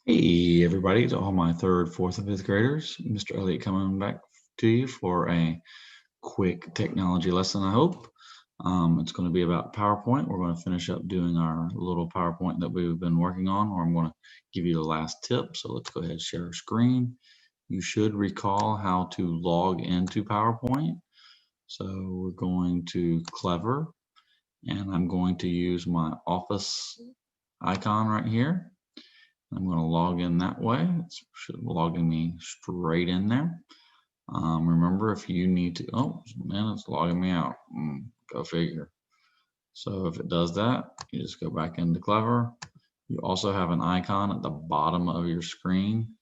Hey everybody, to all my third, fourth, and fifth graders, Mr. Elliott coming back to you for a quick technology lesson, I hope. It's going to be about PowerPoint. We're going to finish up doing our little PowerPoint that we've been working on, or I'm going to give you the last tip. So let's go ahead and share our screen. You should recall how to log into PowerPoint. So we're going to Clever, and I'm going to use my office icon right here. I'm going to log in that way. It should log me straight in there. Remember, if you need to, oh man, it's logging me out. Go figure. So if it does that, you just go back into Clever. You also have an icon at the bottom of your screen.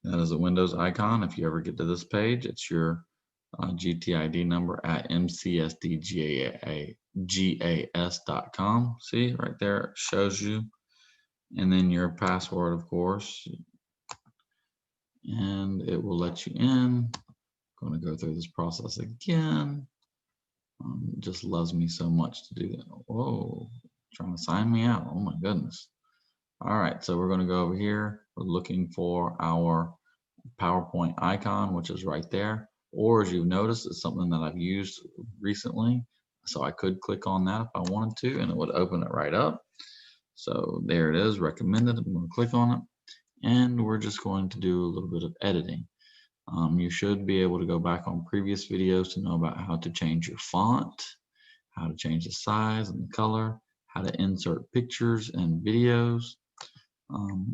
That is a Windows icon. If you ever get to this page, it's your GTID number at mcsdgas.com. See right there, it shows you. And then your password, of course, and it will let you in. I'm going to go through this process again. It just loves me so much to do that. Whoa, trying to sign me out. Oh my goodness. All right, so we're going to go over here. We're looking for our PowerPoint icon, which is right there. Or as you've noticed, it's something that I've used recently. So I could click on that if I wanted to, and it would open it right up. So there it is, recommended. I'm going to click on it, and we're just going to do a little bit of editing. You should be able to go back on previous videos to know about how to change your font, how to change the size and the color, how to insert pictures and videos.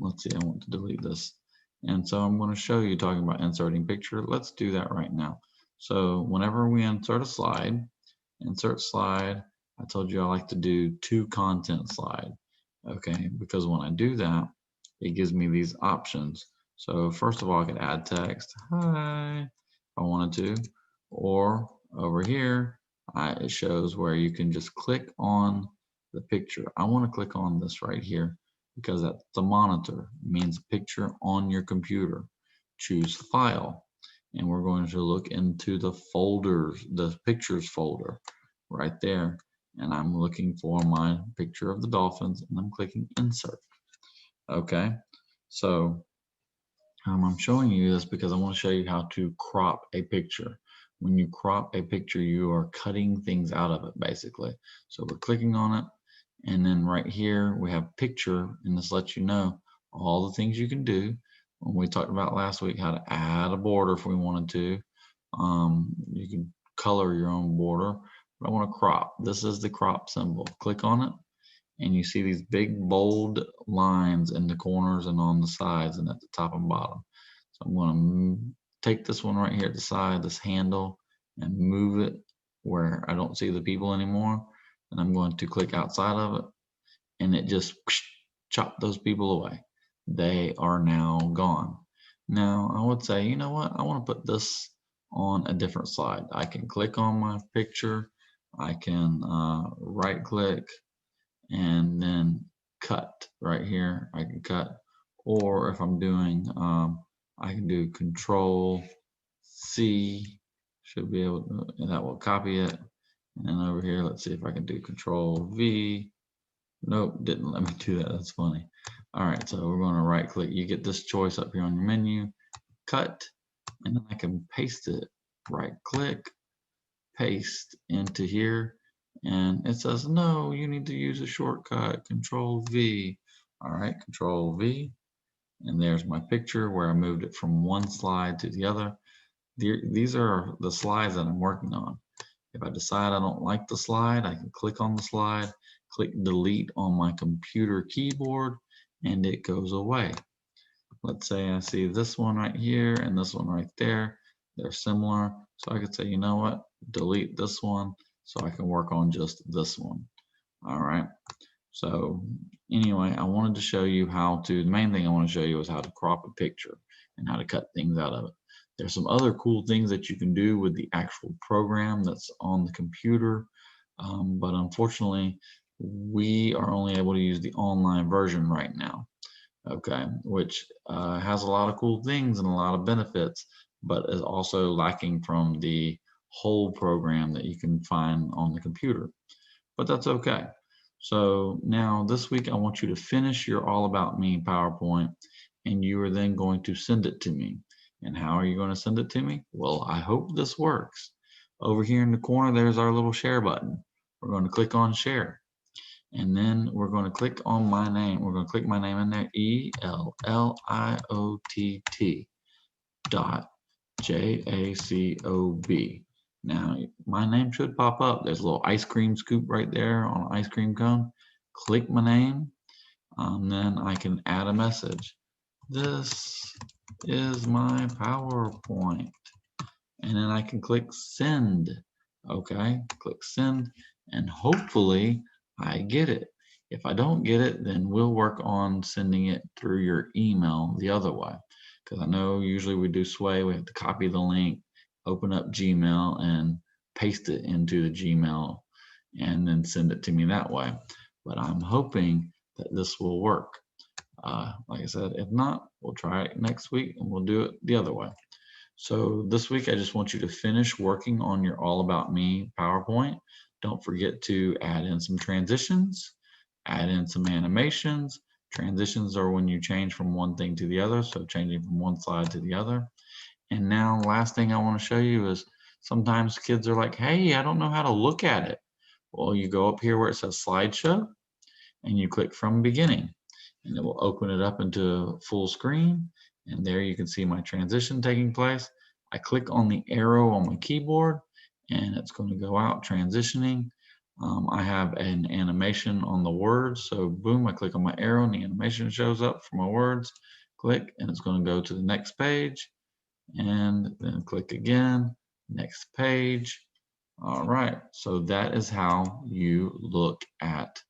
Let's see, I want to delete this. And so I'm going to show you talking about inserting picture. Let's do that right now. So whenever we insert insert slide, I told you I like to do to content slide. Okay, because when I do that, it gives me these options. So first of all, I could add text, hi, if I wanted to, or over here, it shows where you can just click on the picture. I want to click on this right here because that's the monitor. It means picture on your computer. Choose file, and we're going to look into the folders, the pictures folder right there. And I'm looking for my picture of the dolphins, and I'm clicking insert. Okay, so I'm showing you this because I want to show you how to crop a picture. When you crop a picture, you are cutting things out of it basically. So we're clicking on it, and then right here we have picture, and this lets you know all the things you can do. When we talked about last week how to add a border if we wanted to. You can color your own border, but I want to crop. This is the crop symbol. Click on it, and you see these big bold lines in the corners and on the sides and at the top and bottom. So I'm going to take this one right here at the side, this handle, and move it where I don't see the people anymore. And I'm going to click outside of it, and it just chopped those people away. They are now gone. Now I would say, you know what? I want to put this on a different slide. I can click on my picture. I can right click and then cut right here. I can cut, or if I'm doing, I can do Control C, should be able to, and that will copy it. And then over here, let's see if I can do Control V. Nope, didn't let me do that. That's funny. All right, so we're going to right click. You get this choice up here on your menu, cut, and then I can paste it. Right click, paste into here, and it says no, you need to use a shortcut, Control V. All right, Control V, and there's my picture where I moved it from one slide to the other. These are the slides that I'm working on. If I decide I don't like the slide, I can click on the slide, click delete on my computer keyboard, and it goes away. Let's say I see this one right here and this one right there. They're similar. So I could say, you know what, delete this one so I can work on just this one. All right. So anyway, I wanted to show you how to, the main thing I want to show you is how to crop a picture and how to cut things out of it. There's some other cool things that you can do with the actual program that's on the computer. But unfortunately, we are only able to use the online version right now. Okay, which has a lot of cool things and a lot of benefits, but is also lacking from the whole program that you can find on the computer. But that's okay. So now this week, I want you to finish your All About Me PowerPoint, and you are then going to send it to me. And how are you going to send it to me? Well, I hope this works. Over here in the corner, there's our little share button. We're going to click on share. And then we're going to click on my name. We're going to click my name in there, ELLIOTT .JACOB. Now, my name should pop up. There's a little ice cream scoop right there on an ice cream cone. Click my name, and then I can add a message. This is my PowerPoint. And then I can click send. Okay, click send, and hopefully I get it. If I don't get it, then we'll work on sending it through your email the other way. Because I know usually we do Sway, we have to copy the link, open up Gmail, and paste it into the Gmail, and then send it to me that way. But I'm hoping that this will work. Like I said, if not, we'll try it next week and we'll do it the other way. So this week, I just want you to finish working on your All About Me PowerPoint. Don't forget to add in some transitions, add in some animations. Transitions are when you change from one thing to the other, so changing from one slide to the other. And now, last thing I want to show you is sometimes kids are like, hey, I don't know how to look at it. Well, you go up here where it says slideshow and you click from beginning, and it will open it up into full screen. And there you can see my transition taking place. I click on the arrow on my keyboard and it's going to go out transitioning. I have an animation on the words. So boom, I click on my arrow and the animation shows up for my words. Click and it's going to go to the next page, and then click again, next page. All right, so that is how you look at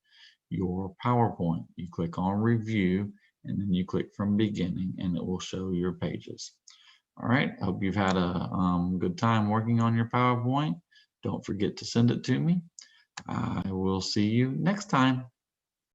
your PowerPoint. You click on review and then you click from beginning and it will show your pages. All right, I hope you've had a good time working on your PowerPoint. Don't forget to send it to me. I will see you next time.